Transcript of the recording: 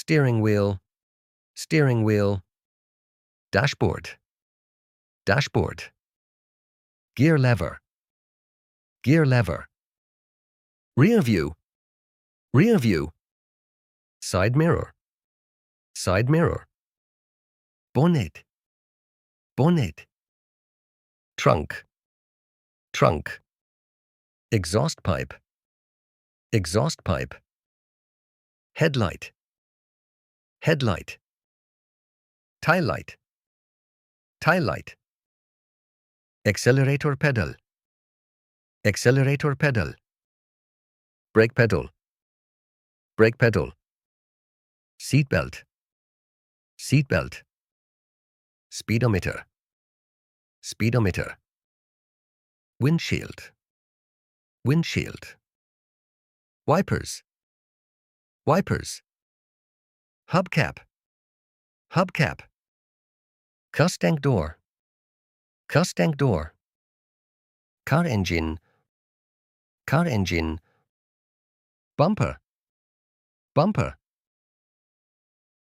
steering wheel, steering wheel, dashboard, dashboard, gear lever, gear lever, rear view, rear view, side mirror, side mirror, bonnet, bonnet, trunk, trunk, exhaust pipe, exhaust pipe, headlight, headlight, tail light, tail light, accelerator pedal, accelerator pedal, brake pedal, brake pedal, seat belt, seat belt, speedometer, speedometer, windshield, windshield, wipers, wipers, hubcap, hubcap, cuss tank door, cuss tank door, car engine, bumper, bumper,